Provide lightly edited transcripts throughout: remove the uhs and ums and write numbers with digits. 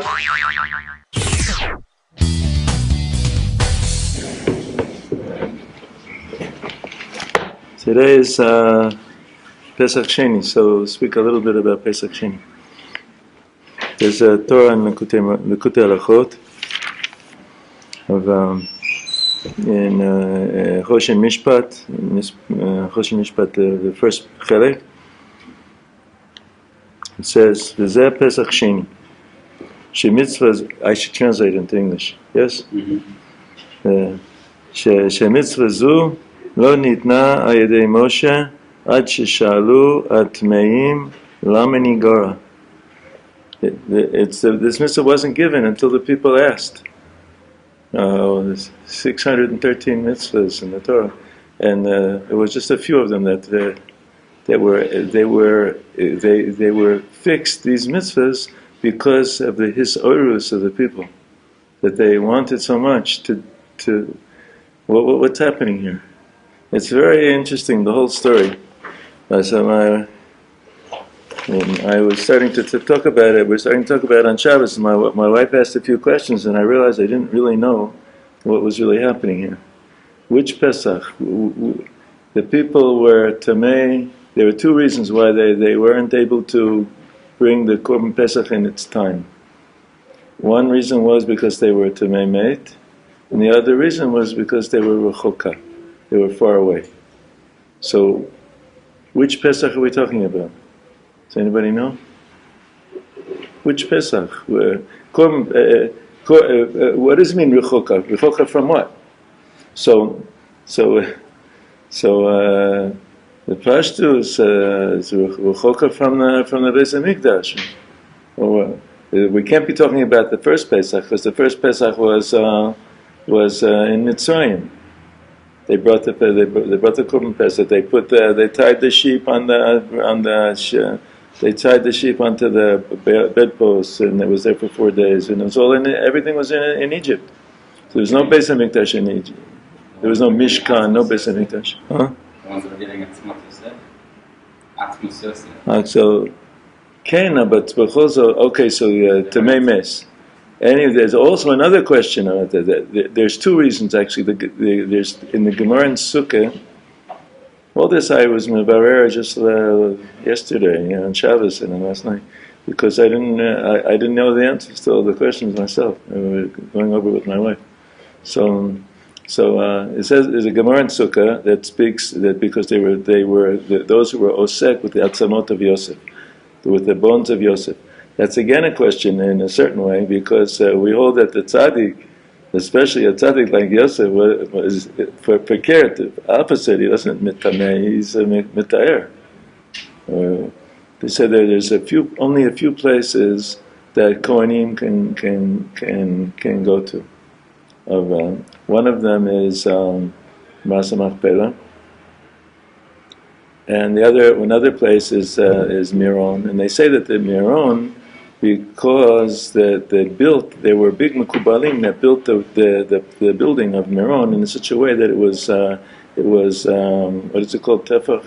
Today is Pesach Sheni, so we'll speak a little bit about Pesach Sheni. There's a Torah in Likutei Halachot in Choshen Mishpat, the first chelek. It says, "V'zeh Pesach Sheni." Shemitzvah, I should translate into English. Yes. Shemitzvah zu lo nitna al yedei Moshe ad sheshalu atmeim lama nigara. This mitzvah wasn't given until the people asked. There's 613 mitzvahs in the Torah, and it was just a few of them that they were fixed, these mitzvahs, because of the hisorus of the people, that they wanted so much to what's happening here. It's very interesting, the whole story. So I was starting to talk about it. We're starting to talk about it on Shabbos, and my wife asked a few questions, and I realized I didn't really know what was really happening here. Which Pesach? The people were tamei. There were two reasons why they weren't able to bring the korban Pesach in its time. One reason was because they were tamei meit, and the other reason was because they were rechoka. They were far away. So, which Pesach are we talking about? Does anybody know? Which Pesach? What does it mean, rechoka? Rechoka from what? So the Pashtus is rechoka from the Beis Hamikdash. We can't be talking about the first Pesach, because the first Pesach was in Mitzrayim. They brought the korban Pesach. They tied the sheep they tied the sheep onto the bedposts, and it was there for 4 days. And it was all everything was in Egypt. So there was no Beis Hamikdash in Egypt. There was no Mishkan, no Beis Hamikdash. The ones that were getting Atzmos Yosef. So, Kena, but okay. So Tamei Mes. There's also another question about that. There's two reasons actually. There's in the Gemara in Sukkot. All this I was mevarer just yesterday, on Shabbos and last night, because I didn't know the answers to all the questions myself. I was going over with my wife. So it says there's a Gemara in Sukkah that speaks that because they were those who were osek with the atzamot of Yosef, with the bones of Yosef. That's again a question in a certain way, because we hold that the Tzaddik, especially a Tzaddik like Yosef, was for precared, the opposite. He wasn't mitameh, he's mitaer. They said there's only a few places that Kohanim can go to. One of them is matzah machpelah, and another place is Miron. And they say that the Miron, because they were big mekubalim that built the building of Miron in such a way that it was what is it called, tefach,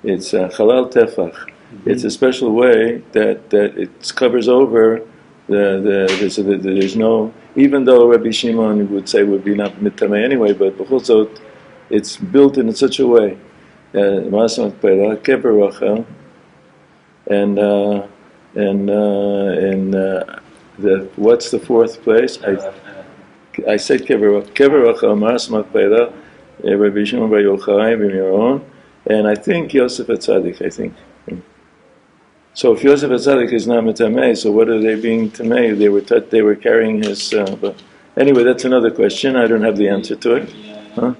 it's halal tefach. Mm-hmm. It's a special way that it covers over so that there's no, even though Rabbi Shimon would say would be not mitamei anyway, but b'chol it's built in such a way. Matzah machpelah, kever Rachel. And what's the fourth place? I said Kever Rachel, Matzah machpelah, Rabbi Shimon by Yochai, B'miron, and I think Yosef Tzaddik. I think. So if Yosef Tzaddik is not mitamei, so what are they being tamei? They were carrying his. But anyway, that's another question. I don't have the answer to it. Huh?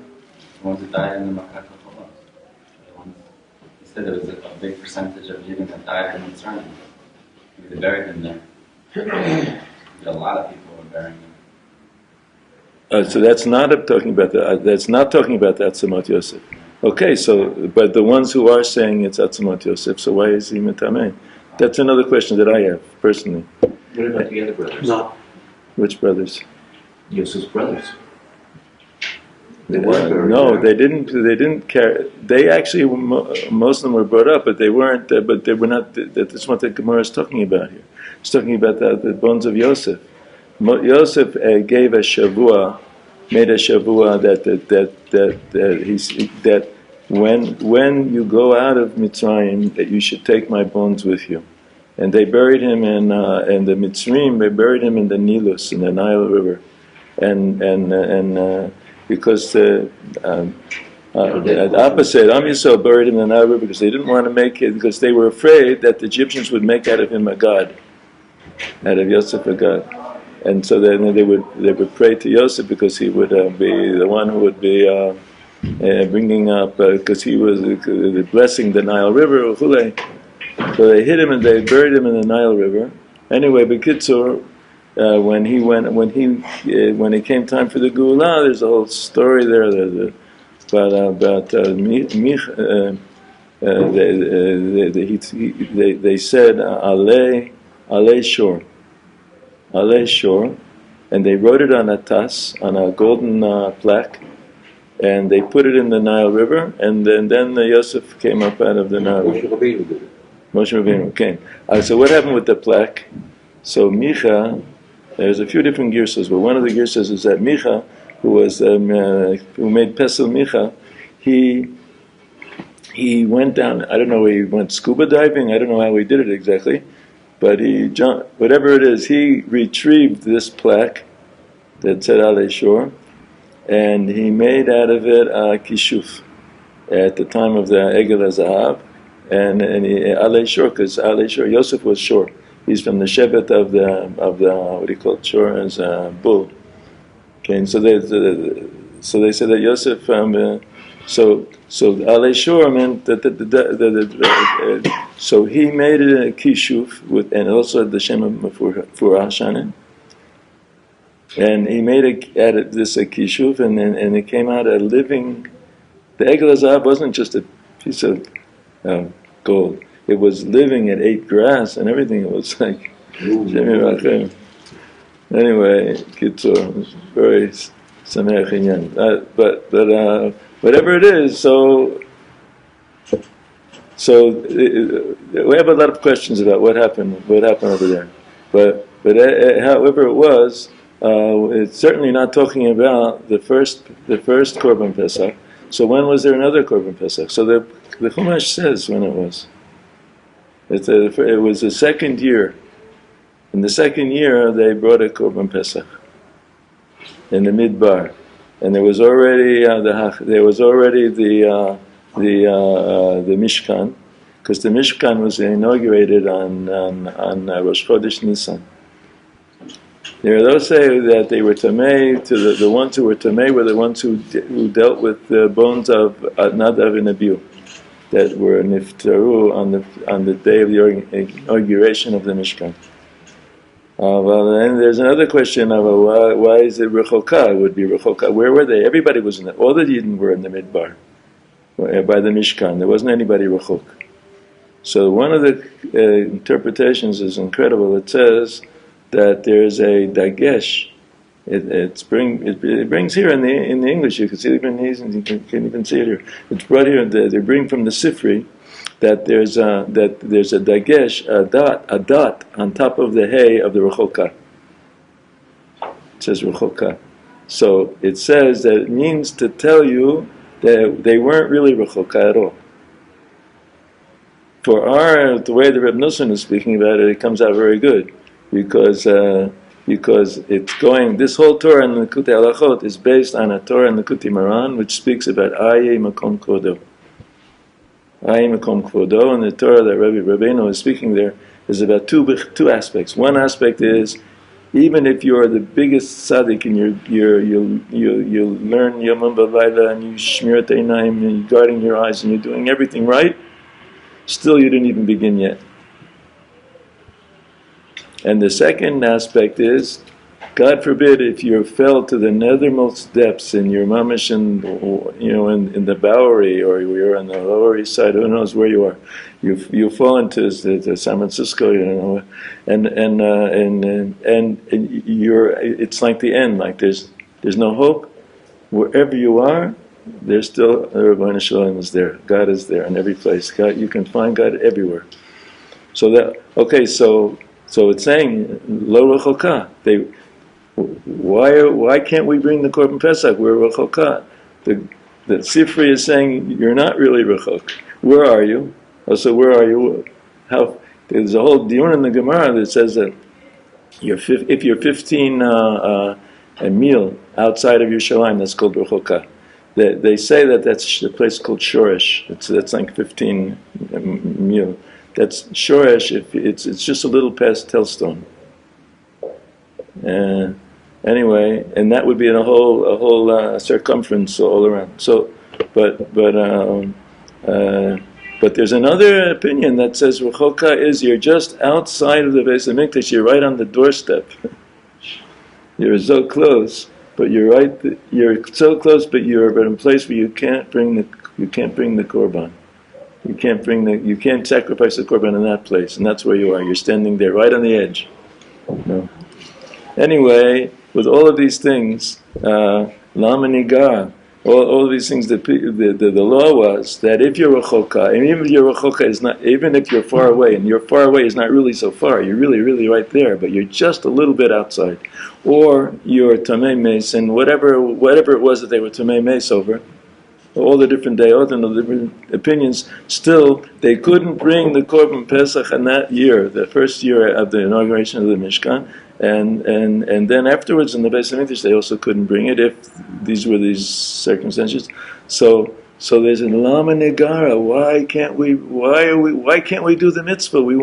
There was a big percentage of Jews that died in Mitzrayim. They buried them there. A lot of people were burying them. So that's not talking about that. That's not talking about the Atzamot Yosef. Okay, but the ones who are saying it's Atzamot Yosef, so why is he mitamei? That's another question that I have personally. What about the other brothers? No. Which brothers? Yosef's brothers. No, they didn't. They didn't care. They actually, most of them were brought up, but they weren't. But they were not. That's what the Gemara is talking about here. It's talking about the bones of Yosef. Yosef gave a shavua, made a shavua that when you go out of Mitzrayim, that you should take my bones with you. And they buried him in the Mitzrayim. They buried him in the Nilus, in the Nile River, and because the opposite, Am Yisrael buried him in the Nile River because they didn't want to make it, because they were afraid that the Egyptians would make out of him a god, out of Yosef a god, and so then they would pray to Yosef because he would be the one who would be bringing up, because he was blessing the Nile River. So they hid him and they buried him in the Nile River. Anyway, B'kitzur, when it came time for the Geulah, there's a whole story there about they said Alei Shor, and they wrote it on a tas, on a golden plaque, and they put it in the Nile River, and then the Yosef came up out of the Nile River. Moshe Rabbeinu came. So what happened with the plaque? So Micha, there's a few different girsas, but one of the girsas is that Micha, who made Pesel Micha, he went down. I don't know, he went scuba diving. I don't know how he did it exactly, but he jumped. Whatever it is, he retrieved this plaque that said Alei Shor, and he made out of it a kishuf at the time of the Egel HaZahav. And Alei Shor, because Alei Shor, Yosef was Shor. He's from the Shevet of the what do you call it? Shor as a bull. Okay, and so they said that Yosef. So Alei Shor meant that so he made it a kishuf with, and also the Shem of Mefurash on it. And he added this a kishuf, and it came out a living. The Egel HaZahav wasn't just a piece of gold. It was living. It ate grass and everything. It was like anyway, Kitzur, was very sameach inyan. But whatever it is, so we have a lot of questions about what happened over there. But however it was, it's certainly not talking about the first korban Pesach. So when was there another korban Pesach? So the Chumash says when it was. It was the second year. In the second year, they brought a korban Pesach in the Midbar, and there was already the Mishkan, because the Mishkan was inaugurated on Rosh Chodesh Nisan. There are those say that they were tamei. To the ones who were tamei were the ones who dealt with the bones of Nadav and Abihu, that were niftaru on the day of the inauguration of the Mishkan. And there's another question of why is it Rechoka? It would be Rechoka. Where were they? Everybody was in it. All the Yidden were in the Midbar, by the Mishkan. There wasn't anybody Rechok. So one of the interpretations is incredible. It says that there's a dagesh. It brings here in the English. You can see it even you can even see it here. It's brought here. They bring from the Sifri that there's a dagesh, a dot on top of the hay of the Rechoka. It says Rechoka. So it says that it means to tell you that they weren't really Rechoka at all. For the way the Reb Nosson is speaking about it, it comes out very good, because it's going. This whole Torah in the Likutei Halachot is based on a Torah in the Likutei Moharan, which speaks about Aye Makom Kvodo. Aye Makom Kvodo, and the Torah that Rabbi Rabbeinu is speaking there is about two aspects. One aspect is, even if you are the biggest tzaddik and you learn Yomam B'Layla and you shmir Einayim and you're guarding your eyes and you're doing everything right, still you didn't even begin yet. And the second aspect is, God forbid, if you fell to the nethermost depths in your mamish in the Bowery, or you're on the Lower East Side, who knows where you are, you fall into the San Francisco, and you're, it's like the end, like there's no hope. wherever you are, there's still Rabbeinu Shalom is there. God is there in every place. God, you can find God everywhere. So so it's saying lo rechoka. Why can't we bring the korban pesach? We're rechoka. The Sifri is saying you're not really rechok. Where are you? So where are you? There's a whole diun in the Gemara that says that if you're 15 a meal outside of Yerushalayim, that's called rechoka. They say that that's a place called Shoresh. That's like 15 meal. That's Shoresh. If it's just a little past Telstone. Anyway, and that would be in a whole circumference all around. So, but there's another opinion that says rechoka is you're just outside of the Beis Hamikdash. You're right on the doorstep. You're so close. But you're right. You're so close, but you're in a place where you can't bring the korban. You can't sacrifice the korban in that place, and that's where you are. You're standing there, right on the edge. No. Anyway, with all of these things, lama nigar, all of these things, the law was that if you're rechoka, and even if your rechoka is not, even if you're far away, and your far away is not really so far, you're really, really right there, but you're just a little bit outside, or you're tamei meis, and whatever it was that they were tamei meis over, all the different dayot and the different opinions, still they couldn't bring the korban pesach in that year, the first year of the inauguration of the Mishkan, and then afterwards in the Beis Hamikdash they also couldn't bring it if these were these circumstances. So there's an lama negara. Why can't we do the mitzvah? We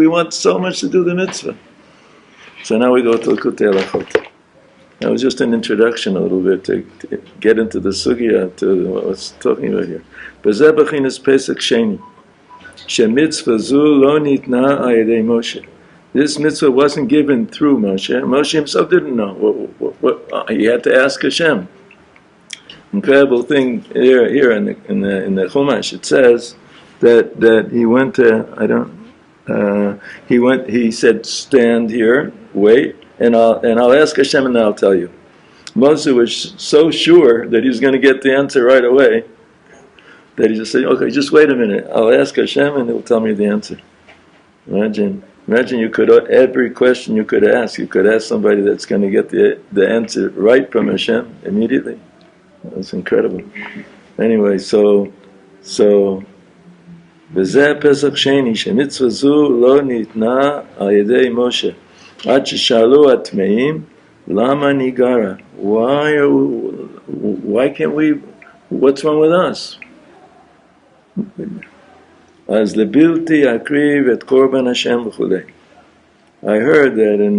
want so much to do the mitzvah. So now we go to Likutei Halachot. That was just an introduction a little bit to get into the sugya, to what I was talking about here. B'zeh b'chinas Pesach Sheni, shemitzvah zu lo nitna ayedei Moshe. This mitzvah wasn't given through Moshe. Moshe himself didn't know. He had to ask Hashem. Incredible thing here in the Chumash. It says that he went to he said, stand here, wait, and I'll ask Hashem and then I'll tell you. Moshe was so sure that he was going to get the answer right away that he just said, okay, just wait a minute. I'll ask Hashem and he'll tell me the answer. Imagine you could, every question you could ask somebody that's going to get the answer right from Hashem immediately. That's incredible. Anyway, so V'zeh Pesach Sheni, shemitzvah zu lo nitna al yedei Moshe, ad sheshalu atmeim, lama nigara. Why can't we? What's wrong with us? As lebilti akriv et korban Hashem v'chulei. I heard that in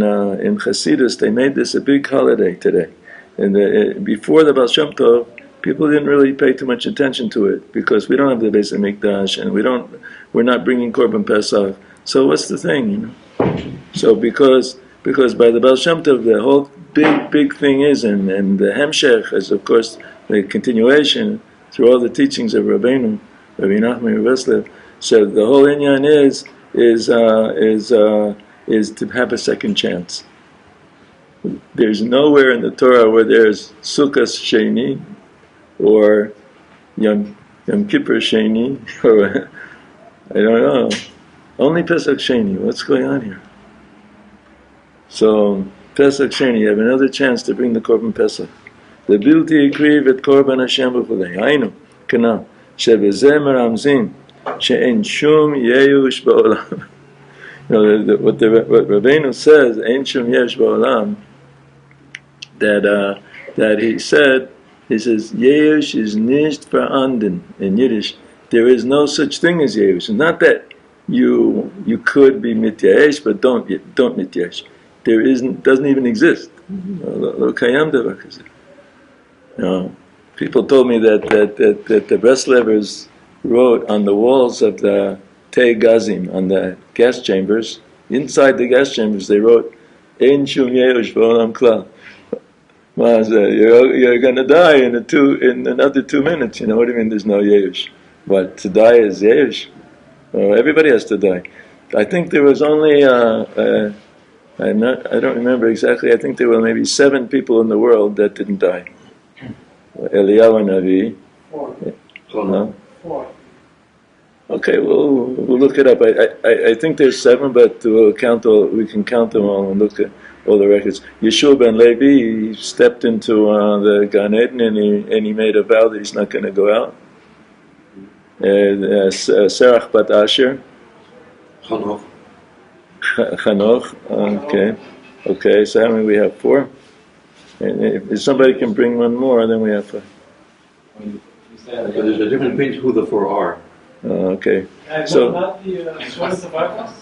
Chassidus they made this a big holiday today, and before the Baal Shem Tov, people didn't really pay too much attention to it because we don't have the Beis Hamikdash and we're not bringing korban Pesach. So what's the thing, So because by the Baal Shem Tov the whole big thing is, and the Hemshech is of course the continuation through all the teachings of Rabbi Nachman, Rabbi. So the whole inyan is to have a second chance. There's nowhere in the Torah where there's Sukkot Sheni or Yom Kippur Sheni, or I don't know. Only Pesach Sheni. What's going on here? So Pesach Sheni, you have another chance to bring the korban Pesach. The bilti ikriv et korban Hashem v'chulei. Hainu kana shebezeh meramzin she'en shum yeyush ba'olam. What Rabbeinu says, ein shum yesh ba'olam, that he says, Yeush is nicht veranden in Yiddish. There is no such thing as Yeush. It's not that you could be mityash, but don't mityash. Doesn't even exist. People told me that the Breslevers wrote on the walls of the Tei Gazim, on the gas chambers, inside the gas chambers, they wrote, Ein shum Yeush ba'olam klal. You're going to die in another 2 minutes. You know what I mean? There's no Yeush. What, to die is Yeush? Well, everybody has to die. I think there was only, I don't remember exactly, I think there were maybe 7 people in the world that didn't die. Eliyahu Navi. 4. No? 4. Okay, we'll look it up. I think there's 7, but we can count them all and look at all the records. Yeshua ben Levi, he stepped into the Gan Eden and he made a vow that he's not going to go out. Serach bat Asher. Chanoch. Okay. So how many we have? 4. And if somebody can bring one more, then we have 5. So there's a difference between who the 4 are. Okay. And So not the servant of Abraham?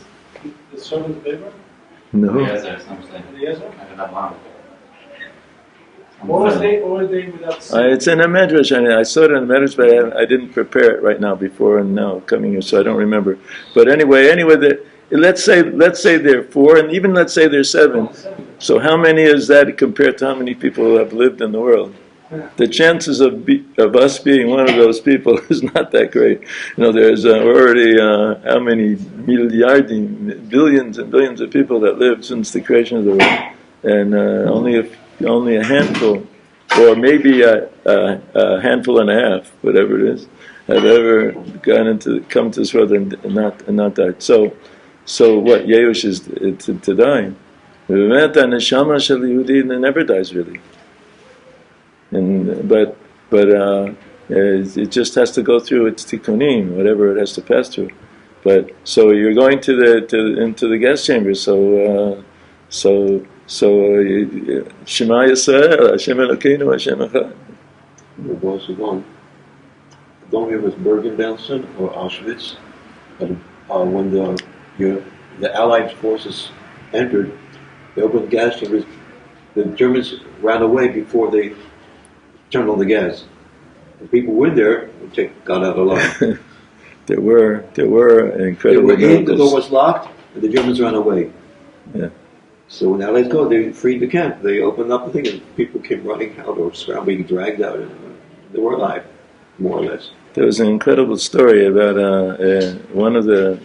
The servant of Abraham? no. Eliezer, something. Eliezer? I don't know. Or was they without sin? It's in a medrash. I saw it in the medrash, but I didn't prepare it right now before and now coming here, so I don't remember. But anyway, let's say there are 4, and even let's say there's 7. So how many is that compared to how many people have lived in the world? The chances of us being one of those people is not that great. There's already how many billions and billions of people that lived since the creation of the world, and only a handful, or maybe a handful and a half, whatever it is, have ever come to this world and not died. So what Yeush is to die. The neshama shel Yehudi never dies really. But it just has to go through its tikkunim, whatever it has to pass through. But so you're going into the gas chamber. So Shema Yisrael, Hashem Elokeinu, Hashem Echad. The boss is on. I don't remember if it was Bergen-Belsen or Auschwitz, but when the Allied forces entered, they opened gas chambers. The Germans ran away before they turned on the gas. The people who were there got out alive. There were incredible The door miracles. was locked, and the Germans ran away. Yeah. So when the Allies go, they freed the camp. They opened up the thing, and people came running out or scrambling, dragged out, and they were alive, more or less. There was an incredible story about one of the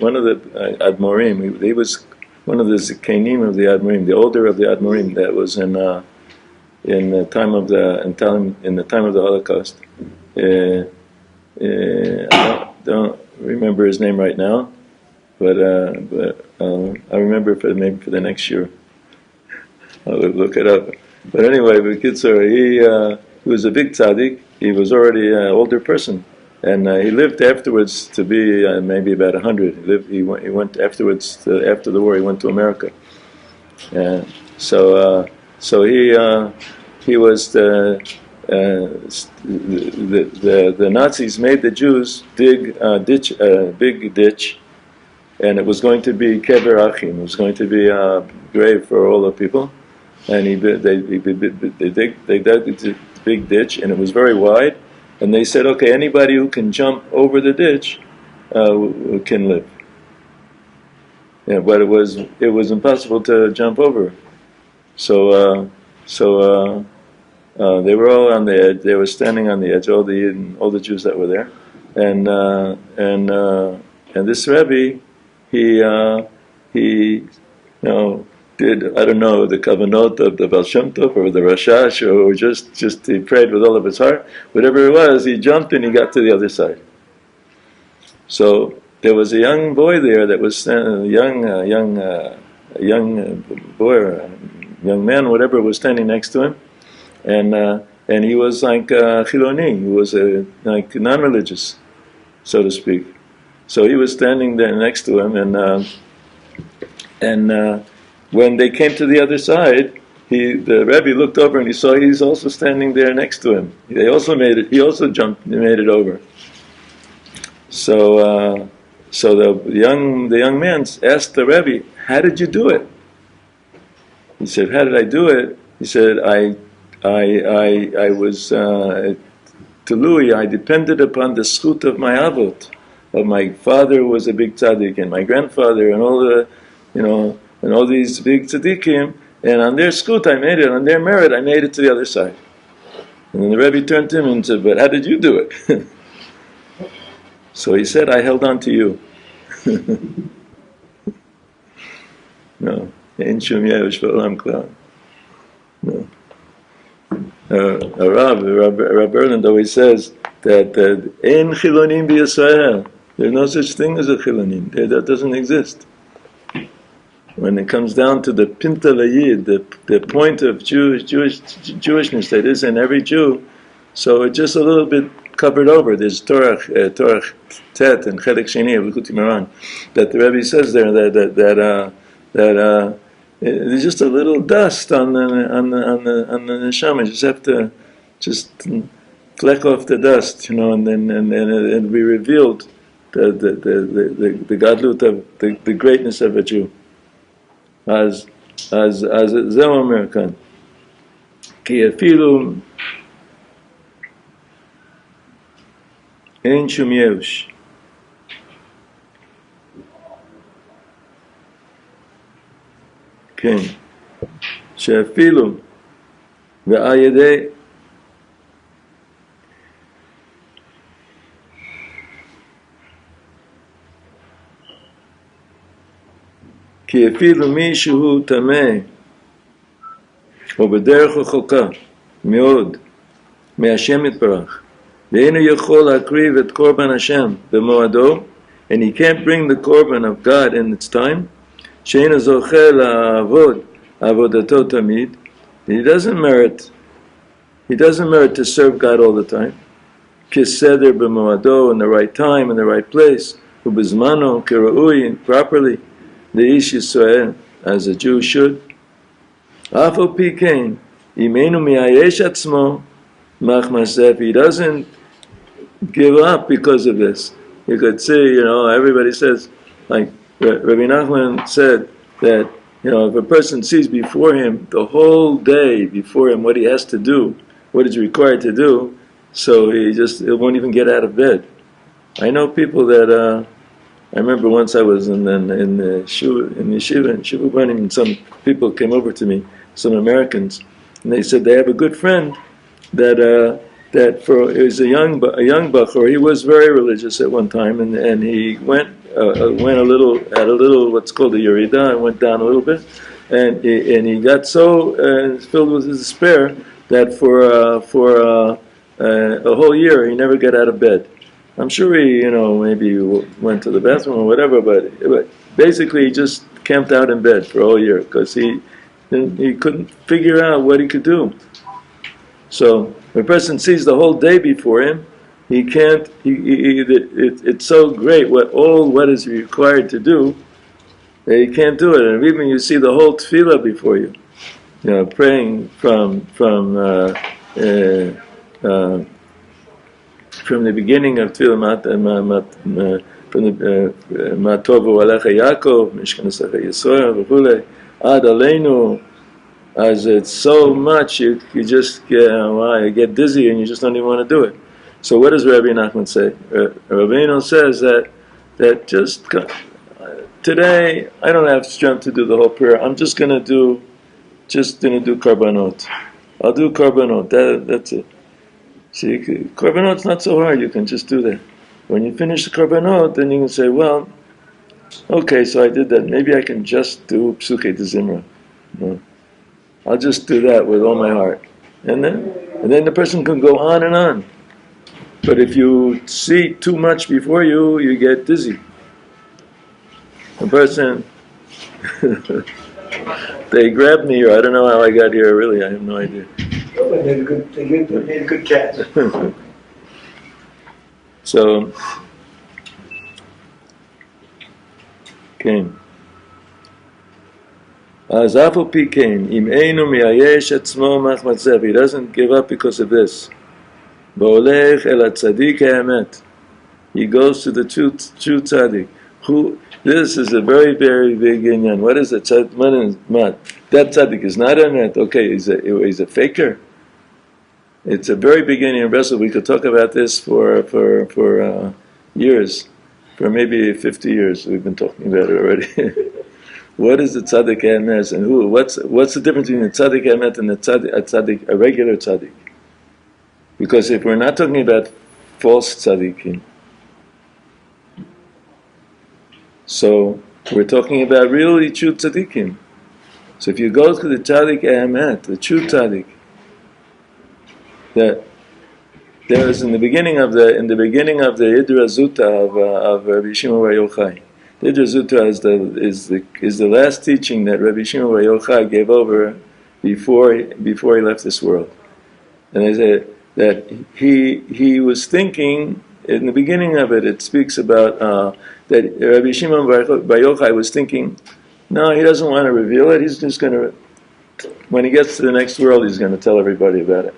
Admorim. He was one of the Zikanim of the Admorim, the older of the Admorim that was in the time of the Holocaust. I don't remember his name right now, but I remember maybe for the next year. I'll look it up. But anyway, he was a big tzaddik. He was already an older person, and he lived afterwards to be maybe about 100. He went afterwards after the war. He went to America, and so he was the Nazis made the Jews dig a big ditch, and it was going to be kever achim. It was going to be a grave for all the people, and they dug the big ditch, and it was very wide. And they said, okay, anybody who can jump over the ditch can live. Yeah, but it was impossible to jump over. So they were all on the edge. They were standing on the edge, all the Jews that were there, and this Rebbe, he did, I don't know, the kavanot of the Baal Shem Tov or the Rashash, or just he prayed with all of his heart. Whatever it was, he jumped and he got to the other side. So there was a young boy there that was a young man, whatever, was standing next to him, and he was like Chiloni. He was like non-religious, so to speak. So he was standing there next to him, and when they came to the other side, the Rebbe looked over and he saw he's also standing there next to him. He also jumped and made it over. So the young man asked the Rebbe, "How did you do it?" He said, "How did I do it?" He said, I was Tului. I depended upon the zchut of my avot, of my father who was a big tzaddik, and my grandfather, and all the, and all these big tzaddikim, and on their zchut I made it, on their merit I made it to the other side. And then the Rebbe turned to him and said, "But how did you do it?" So he said, "I held on to you." No. Ein shum yesh b'olam klal. No. Rabbi Erland always says that in Chilonim b'Yisrael, there's no such thing as a Chilonim. That doesn't exist. When it comes down to the Pinta Layid, the point of Jewishness that is in every Jew, so it's just a little bit covered over. There's Torah Tet and Chelik Sheni of Likutei Moharan that the Rebbe says there that there's just a little dust on the neshama. You just have to just fleck off the dust, and then it'll be revealed the gadlut of the greatness of a Jew. As Zeh Omer kan, ki efilu ein shum yesh. כן, שאפילו ועל ידי כי אפילו מישהו טמא או בדרך רחוקה מאוד מהשם יתברך ואינו יכול להקריב את קורבן השם במועדו, and he can't bring the korban of God in its time, שאינו זוכה לעבוד עבודתו תמיד, he doesn't merit to serve God all the time, כסדר במועדו, in the right time, in the right place, ובזמנו, כראוי, properly, לאיש ישראל, as a Jew should. אף על פי כן, אם אינו מייאש עצמו, מחמסף, he doesn't give up because of this. You could see, everybody says, like Rabbi Nachman said, that, if a person sees before him, the whole day before him, what he has to do, what is required to do, so he won't even get out of bed. I know people that, I remember once I was in the Shiur, in Shiva Banim, and some people came over to me, some Americans, and they said they have a good friend that he was a young bachur. He was very religious at one time, and he went a little what's called a yerida, and went down a little bit, and he got so filled with despair that for a whole year he never got out of bed. I'm sure he, maybe went to the bathroom or whatever, but basically he just camped out in bed for a whole year because he couldn't figure out what he could do. So when a person sees the whole day before him, he can't. It's so great what is required to do that he can't do it. And even you see the whole tefillah before you, praying from the beginning of tefillah, from the Matovu Alecha Yaakov, Mishkanesecha Yisrael, v'chulei, Ad Aleinu. As it's so much, you just get dizzy and you just don't even want to do it. So what does Rabbi Nachman say? Rabbeinu says that just today I don't have strength to do the whole prayer. I'm just gonna do korbanot. I'll do korbanot. That's it. See, korbanot's not so hard. You can just do that. When you finish the korbanot, then you can say, well, okay, so I did that. Maybe I can just do psukei de zimra. I'll just do that with all my heart. And then the person can go on and on. But if you see too much before you, you get dizzy. A person, they grabbed me here. I don't know how I got here, really. I have no idea. They made a good catch. So, okay. As Afal Pikain, im einu miyayesh atzmo machmatzev. He doesn't give up because of this. Ba'olech el tzaddik ha'emet. He goes to the true tzaddik. This is a very, very big inyan. What is a tzaddik? That tzaddik is not emet. Okay, he's a faker. It's a very big inyan. Wrestle. We could talk about this for years, for maybe 50 years. We've been talking about it already. What is the tzaddik emet, and who? What's the difference between the tzaddik emet and a regular tzaddik? Because if we're not talking about false tzaddikim, so we're talking about really true tzaddikim. So if you go to the tzaddik emet, the true tzaddik, that there was in the beginning of the Idra Zuta of Rabbi Shimon Bar Yochai. The Idra Zuta is the last teaching that Rabbi Shimon Bar Yochai gave over before he left this world. And they say that he was thinking in the beginning of it. It speaks about that Rabbi Shimon Bar Yochai was thinking, no, he doesn't want to reveal it. He's just going to, when he gets to the next world, he's going to tell everybody about it.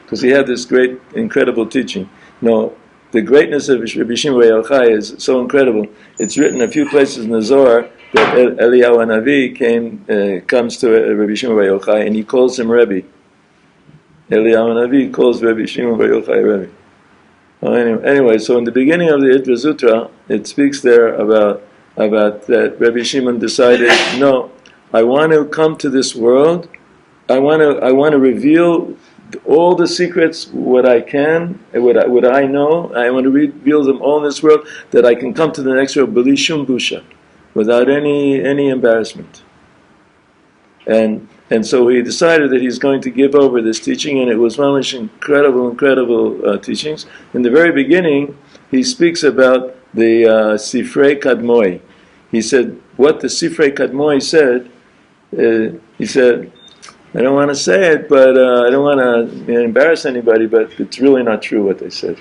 Because he had this great, incredible teaching. No, the greatness of Rabbi Shimon Bar Yochai is so incredible. It's written a few places in the Zohar that Eliyahu Navi comes to Rabbi Shimon Bar Yochai and he calls him Rebbe. Eliyahu Navi calls Rabbi Shimon Bar Yochai Rebbe. Anyway, so in the beginning of the Idra Zutra, it speaks there about that Rabbi Shimon decided, no, I want to come to this world. I want to reveal all the secrets, what I can, what I know. I want to reveal them all in this world, that I can come to the next world b'li shum busha, without any embarrassment. And so he decided that he's going to give over this teaching, and it was one of incredible teachings. In the very beginning, he speaks about the Sifrei Kadmoi. He said, what the Sifrei Kadmoi said, he said, I don't want to say it, but I don't want to embarrass anybody, but it's really not true what they said.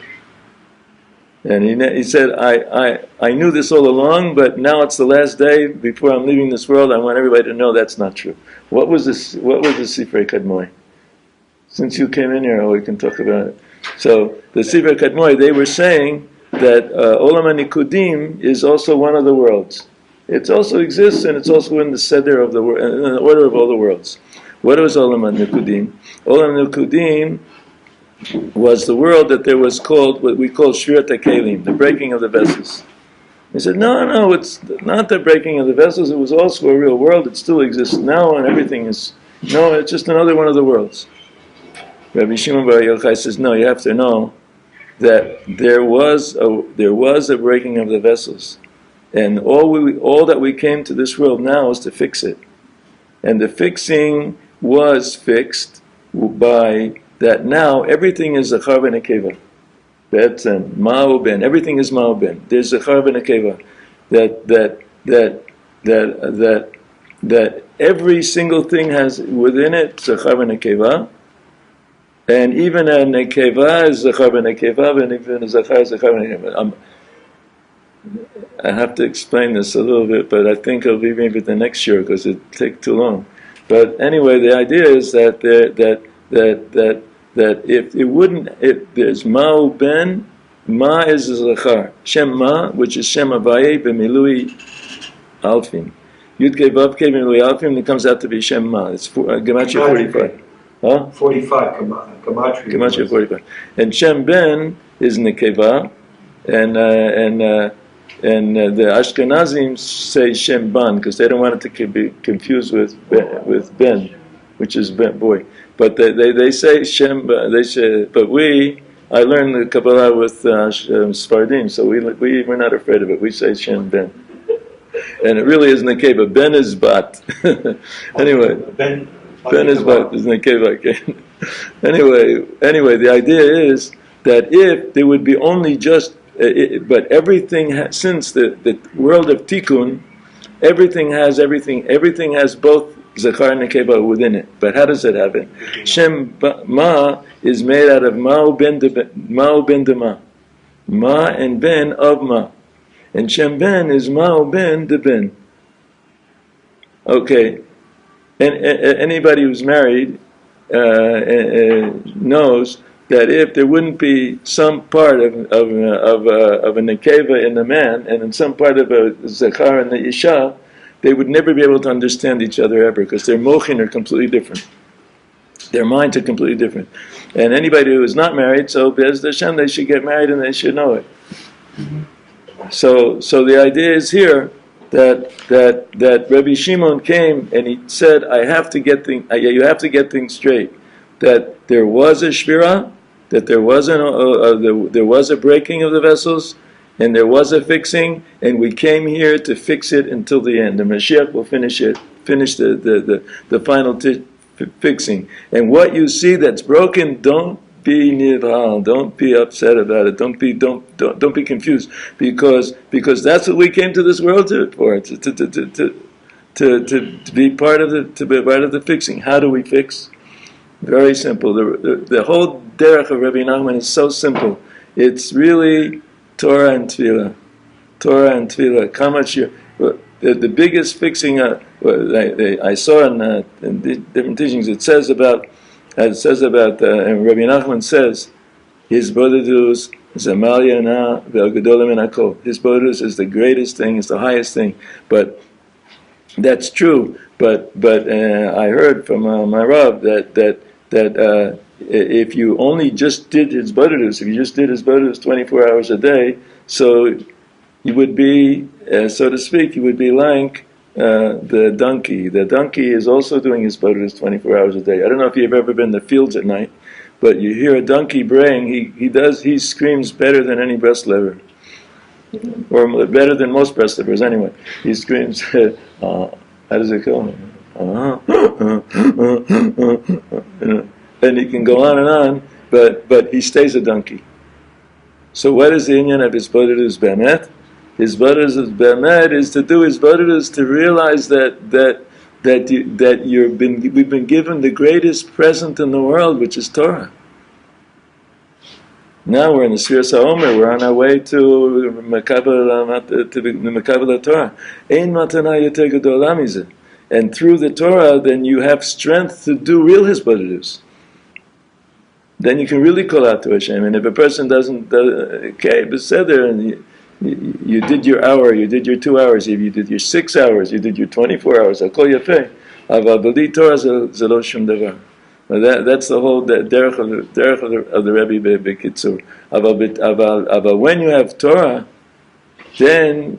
And he said, I knew this all along, but now it's the last day before I'm leaving this world. I want everybody to know that's not true. What was the Sifrei Kadmoi? Since you came in here, we can talk about it. So the Sifrei Kadmoi, they were saying that Olam HaNikudim is also one of the worlds. It also exists, and it's also in the seder of the in the order of all the worlds. What was Olam HaNikudim? Olam HaNikudim was the world that there was called, what we call Shirat HaKelim, the breaking of the vessels. He said, no, it's not the breaking of the vessels, it was also a real world, it still exists now, and everything is, no, it's just another one of the worlds. Rabbi Shimon Bar Yochai says, no, you have to know that there was a breaking of the vessels. And all that we came to this world now is to fix it. And the fixing was fixed by that now everything is Zachar ben Nekeva. Be'etzem, Ma'u ben, everything is Ma'u ben. There's Zachar ben Nekeva. That every single thing has within it Zachar ben Nekeva. And even a Nekeva is Zachar ben Nekeva, and even a Zachar is Zachar ben Nekeva. I have to explain this a little bit, but I think I'll leave maybe the next year because it'd take too long. But anyway, the idea is that if it wouldn't, if there's Ma'u ben, Ma is the Zachar. Shem Ma, which is Shem Avaye b'milui Alfim. Yud Kei Vav Kei b'milui Alfim, it comes out to be Shem Ma. It's Gematria 45. Huh? 45, Gematria 45. And Shem Ben is Nekeva, and the Ashkenazim say Shem Ban because they don't want it to be confused with Ben, which is Ben, boy. But they say Shem. They say, but I learned the Kabbalah with Sfardim, so we're not afraid of it. We say Shem Ben, and it really is Nekeva. Ben is Bat. Anyway, Ben is Bat is Nekeva again. Anyway, the idea is that if there would be only just but everything since the world of Tikkun, everything has both Zachar and Nekeva within it. But how does it happen? Shem Ma is made out of Ma'u ben de Ma. Ma and Ben of Ma. And Shem Ben is Ma'u ben de Ben. Okay. And anybody who's married knows that if there wouldn't be some part of a nekeva in the man and in some part of a zachar in the isha, they would never be able to understand each other ever because their mochin are completely different. Their minds are completely different. And anybody who is not married, so Be'ez Hashem, they should get married and they should know it. So the idea is here that Rabbi Shimon came and he said, you have to get things straight. That there was a shvira, that there was a breaking of the vessels, and there was a fixing, and we came here to fix it until the end. The Mashiach will finish the final fixing. And what you see that's broken, don't be nidhal. Don't be upset about it. Don't be confused, because that's what we came to this world for. To be part of the fixing. How do we fix? Very simple. The whole derech of Rabbi Nachman is so simple. It's really Torah and Tefillah. Torah and Tefillah. How much the biggest fixing. I saw in different teachings. It says about and Rabbi Nachman says his bodedus is amalia na ve'agadolim en hakol. His bodedus is the greatest thing. It's the highest thing. But that's true. But I heard from my Rav that if you only just did his bodedus, if you just did his bodedus 24 hours a day, so you would be, so to speak, you would be like the donkey. The donkey is also doing his bodedus 24 hours a day. I don't know if you've ever been in the fields at night, but you hear a donkey braying. He screams better than any Breslever, or better than most Breslevers anyway. He screams. How does it go? And he can go on, but he stays a donkey. So what is the inyan of his bodedus be'emet? His bodedus be'emet is to do his bodedus to realize that we've been given the greatest present in the world, which is Torah. Now we're in the Shiur Omer. We're on our way to the Mekabel Torah. Ein matana yoter gedola mizeh. And through the Torah, then you have strength to do real hisbodedus. Then you can really call out to Hashem. And if a person doesn't, okay, beseder, and you did your hour, you did your 2 hours, you did your 6 hours, you did your 24 hours. Hakol yafeh. Aval b'li Torah ze lo shum davar. That's the whole derech of the Rebbe b'kitzur. Aval when you have Torah, then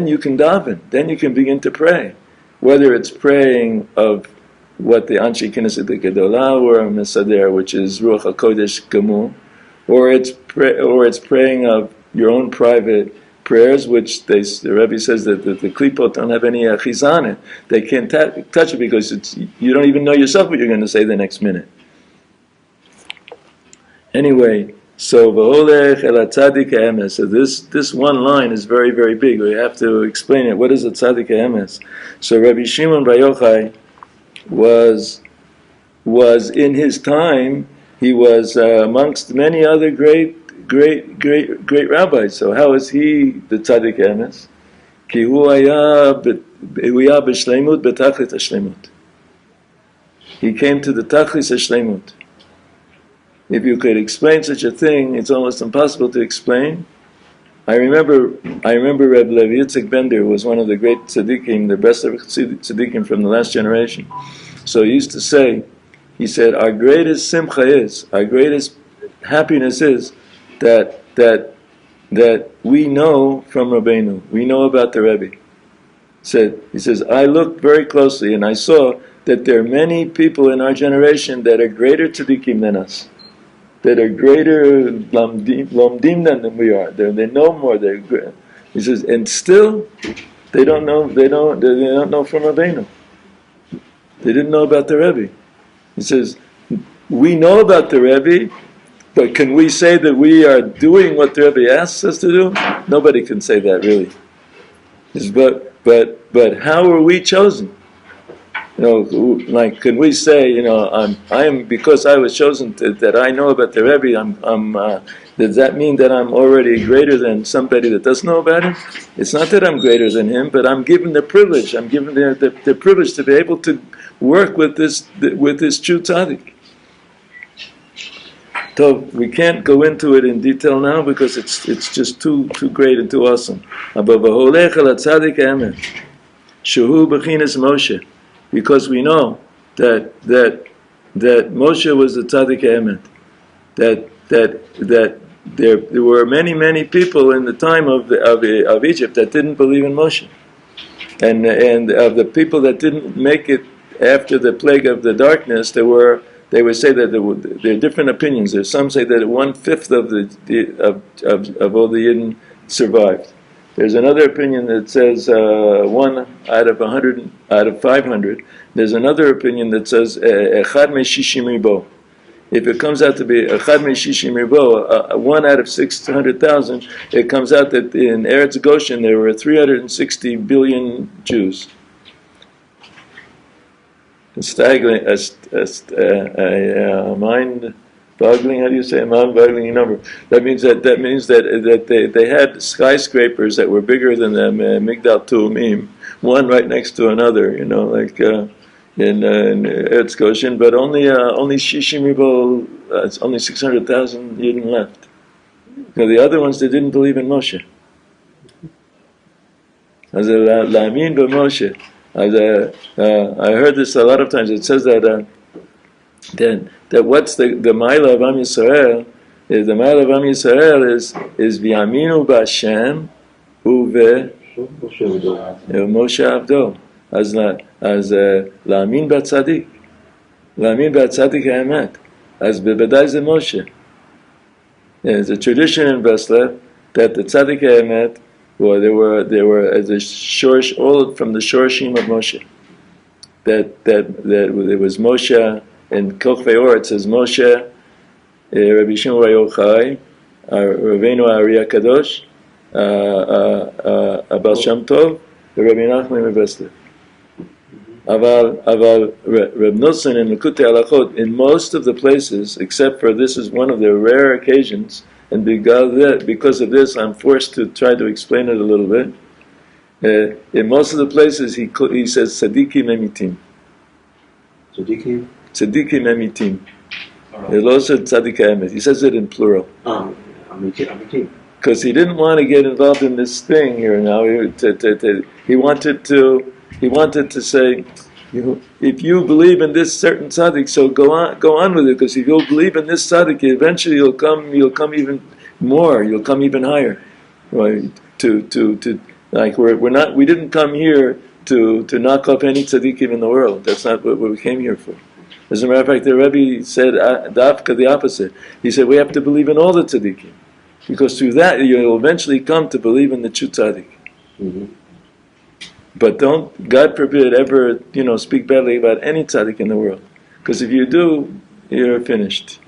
you can daven. Then you can begin to pray. Whether it's praying of what the Anshi Knesset Gedolah or Mesader, which is Ruach HaKodesh Gamur, or it's praying of your own private prayers, which the Rebbe says that the klipot don't have any achizane. They can't touch it because you don't even know yourself what you're going to say the next minute. Anyway, so v'holech el tzaddik ha'emes. So this one line is very, very big. We have to explain it. What is a tzaddik ha'emes? So Rabbi Shimon bar Yochai was in his time. He was amongst many other great rabbis. So how is he the tzaddik emes? Ki hu haya b'shleimut betachlit hashleimut. He came to the tachlis hashleimut. If you could explain such a thing, it's almost impossible to explain. I remember Rabbi Eliyahu Sukkot was one of the great tzaddikim, the best of tzaddikim from the last generation. So he used to say, he said, our greatest simcha is, our greatest happiness is that we know from Rabbeinu, we know about the Rebbe. He says, I looked very closely and I saw that there are many people in our generation that are greater tzaddikim than us, that are greater lomdim than we are. They know more. He says, and still they don't know from Rabbeinu. They didn't know about the Rebbe. He says, we know about the Rebbe, but can we say that we are doing what the Rebbe asks us to do? Nobody can say that, really. He says, but how are we chosen? Like, can we say, I am because I was chosen that I know about the Rebbe. Does that mean that I'm already greater than somebody that doesn't know about him? It's not that I'm greater than him, but I'm given the privilege. I'm given the privilege to be able to work with this true tzaddik. So we can't go into it in detail now because it's just too great and too awesome. Because we know that Moshe was the tzaddik emet, that there were many people in the time of Egypt that didn't believe in Moshe, and of the people that didn't make it after the plague of the darkness, they would say that there are different opinions. There's some say that 1/5 of all the Yidden survived. There's another opinion that says 1 out of 100 out of 500. There's another opinion that says echad me'shishim ribo. if it comes out to be Echad Me'Shishim Ribo, 1 out of 600,000, it comes out that in Eretz Goshen there were 360 billion Jews. It's staggering, a mind-boggling. How do you say a mind-boggling number? That means that they had skyscrapers that were bigger than the Migdal Tu'umim, one right next to another. Like in Eretz Goshen, but only Shishim Ribo, it's only 600,000 Yidden left. The other ones, they didn't believe in Moshe. As La'amin b'Moshe. I heard this a lot of times. It says that what's the Ma'ila of Am Yisrael is the Ma'ila of Am Yisrael is v'yaminu b'Hashem uve Moshe Avdo as la'amin b'Tzaddik ha'emet as bebedai ze Moshe. There's a tradition in Breslev that the Tzaddik ha'emet, well, they were as a shorsh, all from the shorshim of Moshe. That it was Moshe, in Kochvei Or it says Moshe, Rabbi Shimon Yochai, Rabbeinu Ari HaKadosh, Abal Shem Tov, Rabbi Nachman in Breslev. Aval Reb Nosson in Likutei Halachot, in most of the places, except for this is one of the rare occasions, and because of this, I'm forced to try to explain it a little bit. In most of the places, he says Tzaddikim Emitim. Tzaddikim? Tzaddikim Emitim. He also Tzaddik Emet. He says it in plural. Emitim. Because he didn't want to get involved in this thing here now. He wanted to say, if you believe in this certain tzaddik, so go on with it. Because if you'll believe in this tzaddik, eventually you'll come even more. You'll come even higher. Right? We didn't come here to knock off any tzaddikim in the world. That's not what we came here for. As a matter of fact, the Rebbe said the opposite. He said we have to believe in all the tzaddikim, because through that you'll eventually come to believe in the true tzaddik. Mm-hmm. But don't, God forbid, ever speak badly about any tzaddik in the world, because if you do, you're finished.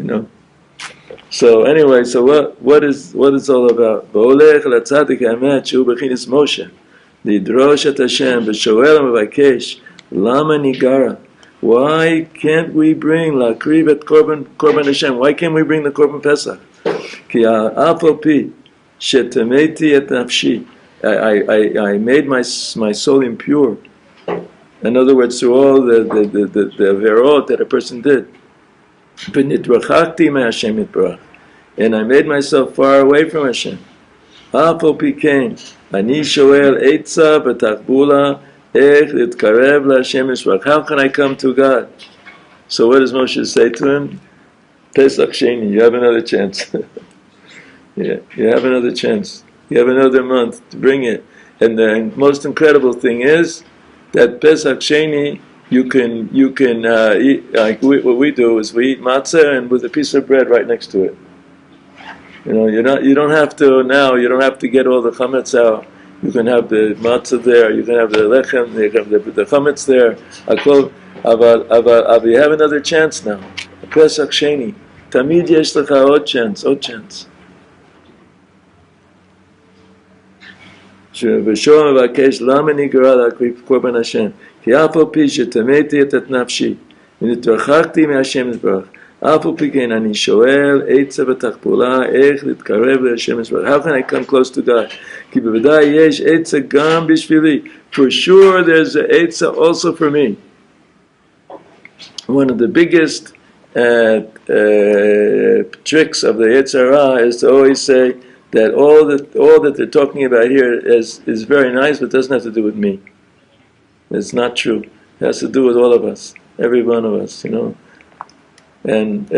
So anyway, what is all about? V'olech l'tzaddik ha'emet shehu b'chinas Moshe lidrosh et Hashem v'shoel v'vakesh lama nigara. Why can't we bring la'akriv et korban Hashem? Why can't we bring the korban Pesach? Ki ha'af al pi shetameti et nafshi. I made my soul impure. In other words, through all the verot that a person did. And I made myself far away from Hashem. How can I come to God? So what does Moshe say to him? Pesach Sheni, you have another chance. Yeah, you have another chance. You have another month to bring it. And the most incredible thing is that Pesach Sheni, you can eat, like what we do is we eat matzah and with a piece of bread right next to it. You don't have to get all the chametz out. You can have the matzah there, you can have the lechem, you can have the chametz there. You have another chance now. Pesach Sheni. Tamid yesh lecha עוד chance. ושום מבקש למה נגרע להקריב קורבן השם כי אף על פי שטמאתי את נפשי ונתרחקתי מהשם יתברך אף על פי כן אני שואל עצה ותחבולה איך להתקרב להשם יתברך. How can I come close to God? כי בוודאי יש עצה גם בשבילי. For sure there's an עצה also for me. One of the biggest tricks of the Yetzer Hara is to always say that all that they're talking about here is very nice, but doesn't have to do with me. It's not true. It has to do with all of us, every one of us, And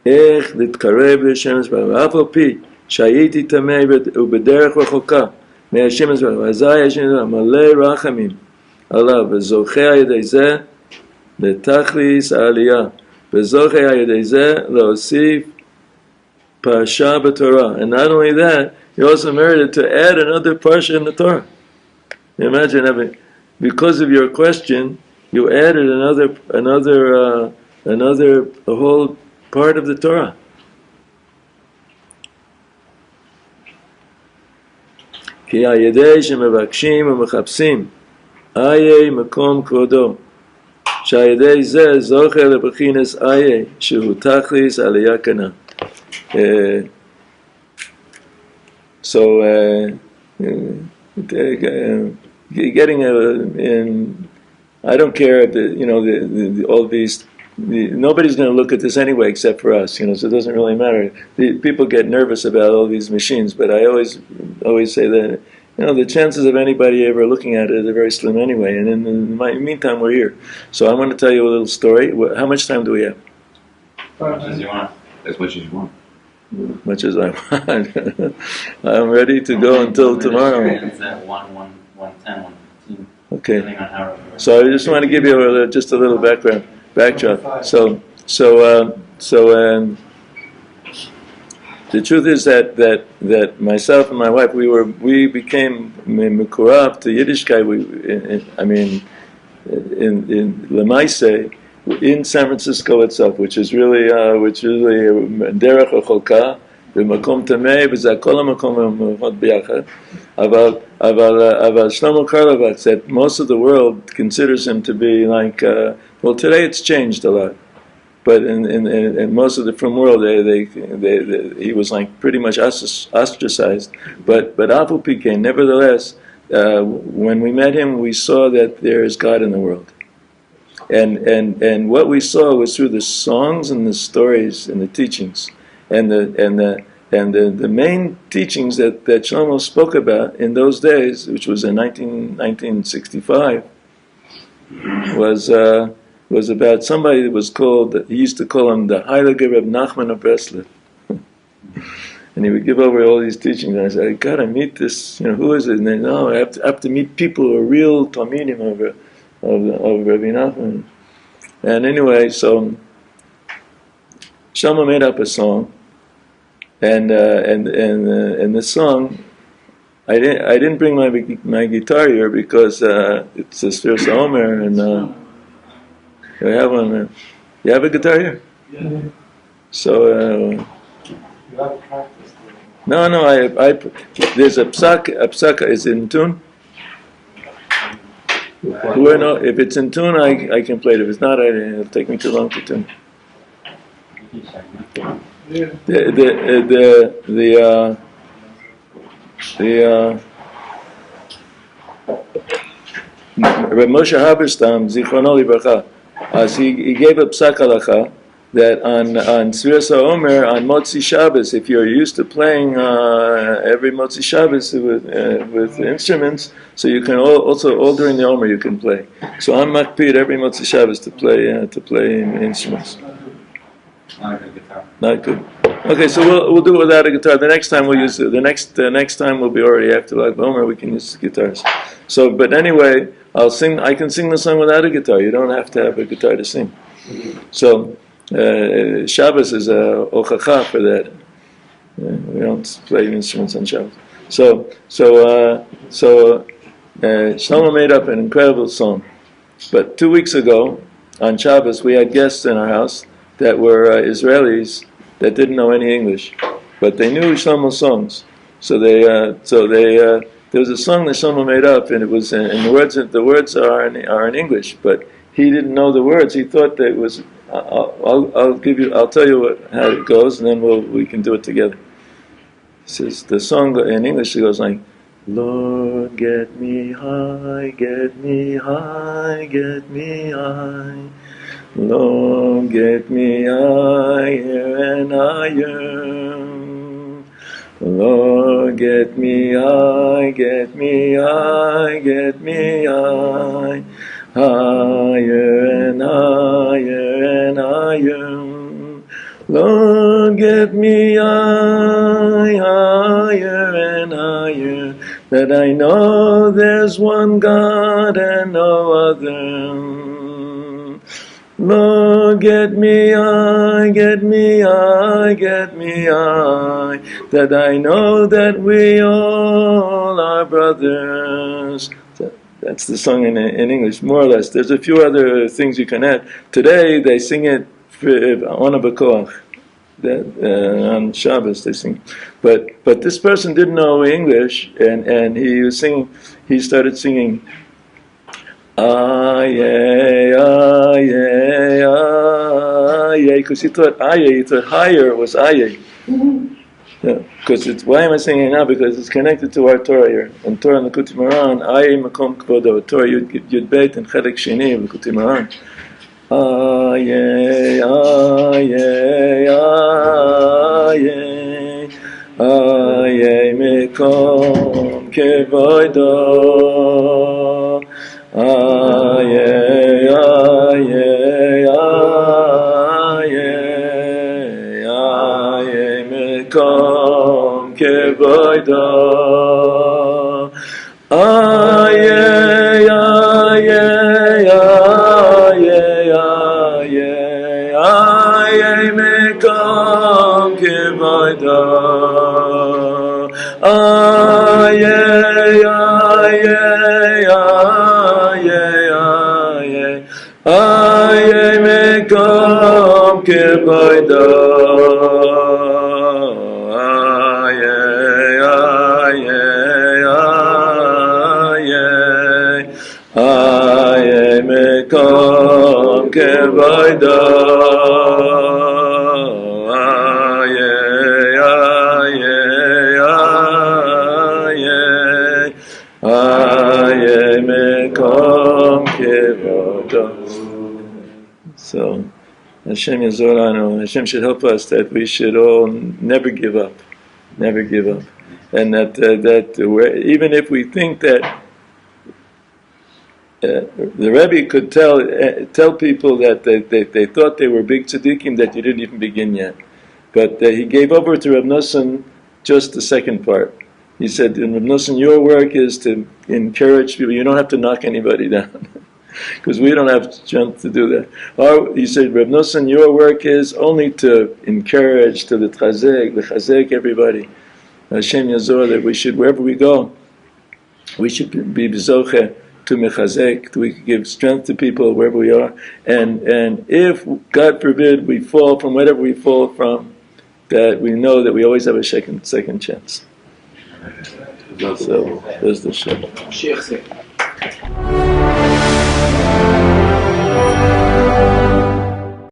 איך להתקרב להשם יתברך, ואף על פי שהייתי טמא ובדרך רחוקה מהשם יתברך, ואזי השם יתברך מלא רחמים עליו, וזוכה על ידי זה לתכליס העלייה, וזוכה על ידי זה להוסיף parsha b'Torah. And not only that, he also merited to add another parsha in the Torah. You imagine having because of your question, you added a whole part of the Torah. כי על ידי שמבקשים ומחפשים איה מקום כבודו, שעל ידי זה זוכה לבחינס איה, שהוא תכליס עלייה קנה. Getting I don't care if all these. Nobody's going to look at this anyway except for us, so it doesn't really matter. People get nervous about all these machines, but I always say that the chances of anybody ever looking at it are very slim anyway. And in the meantime, we're here. So I want to tell you a little story. How much time do we have? As much as you want. As much as you want. Much as I want. I'm ready to go until tomorrow. It's at 1:10, 1:15. Okay. So I just want to give you just a little backdrop. The truth is that myself and my wife we became mekurab to Yiddishkeit. In Lemaise, in San Francisco itself, which is really derech ocholka, b'makom tamei, b'zakol hamakom ha'mod b'yachad. But Shlomo Carlebach said most of the world considers him to be like. Today it's changed a lot, but in most of the frum world, he was like pretty much ostracized. But Afu Pikein, nevertheless, when we met him, we saw that there is God in the world. And what we saw was through the songs and the stories and the teachings, and the main teachings that Shlomo spoke about in those days, which was in 1965, was about somebody that was called. He used to call him the Heilige Rabbi Nachman of Breslov, and he would give over all these teachings. And I said, I gotta meet this. Who is it? And they no, I have to meet people who are real Talmidim of Rabbi Nachman. And anyway, so Shlomo made up a song, and the song, I didn't bring my guitar here because it's a Sfiras Omer, and I have one. You have a guitar here? Yeah. So You have practice. no, I there's a psak is in tune. If it's in tune, I can play it. If it's not, it'll take me too long to tune. Rabbi Moshe Haberstam, Zichrono Libracha, as he gave a psak halacha that on Sfiras HaOmer, on Motzi Shabbos, if you're used to playing every Motzi Shabbos with instruments, so you can also all during the Omer you can play. So I'm makpid every Motzi Shabbos to play instruments. Not a good guitar. Not good. Okay, so we'll do it without a guitar. The next time we'll use it. The next time will be already after Lag BaOmer. We can use guitars. So, but anyway, I'll sing. I can sing the song without a guitar. You don't have to have a guitar to sing. So. Shabbos is a ochacha for that. We don't play instruments on Shabbos. So Shlomo made up an incredible song. But 2 weeks ago, on Shabbos, we had guests in our house that were Israelis that didn't know any English, but they knew Shlomo's songs. So there was a song that Shlomo made up, and it was and the words are in English, but he didn't know the words. He thought that it was. I'll tell you how it goes, and then we can do it together. It says the song in English. It goes like, Lord, get me high, get me high, get me high. Lord, get me higher and higher. Lord, get me high, get me high, get me high. Higher and higher and higher. Lord, get me high, higher and higher, that I know there's one God and no other. Lord, get me high, get me high, get me high, that I know that we all are brothers. That's the song in English, more or less. There's a few other things you can add. Today they sing it on a bekoach. On Shabbos they sing, but this person didn't know English, and he was singing. He started singing, aye, aye, aye, because he thought higher was aye. Because it's, why am I singing it now? Because it's connected to our Torah here. And Torah and the Kuti Moran, aye makom kvodo. Torah Yud Beit and Chelik Sheni of the Kuti Moran. Aye, aye, aye, aye, mekom kevodo. Aye, aye, aye, aye, mekom kevodo. Aye, aye, aye, mekom kevodo. Aye, aye, aye, mekom kevodo. Aye, aye, mekom kevodo. So, Hashem Yazor Lanu, Hashem should help us that we should all never give up, and that even if we think that the Rebbe could tell people that they thought they were big tzaddikim, that you didn't even begin yet, but he gave over to Rav Nosson just the second part. He said, Rav Nosson, your work is to encourage people. You don't have to knock anybody down. Because we don't have strength to do that. Or he said, Rav Nosson, your work is only to encourage, to the chazek everybody. Hashem Yazor, that we should, wherever we go, we should be b'zoche to mechazek, we give strength to people wherever we are. And if, God forbid, we fall from whatever we fall from, that we know that we always have a second chance. So, there's the shit.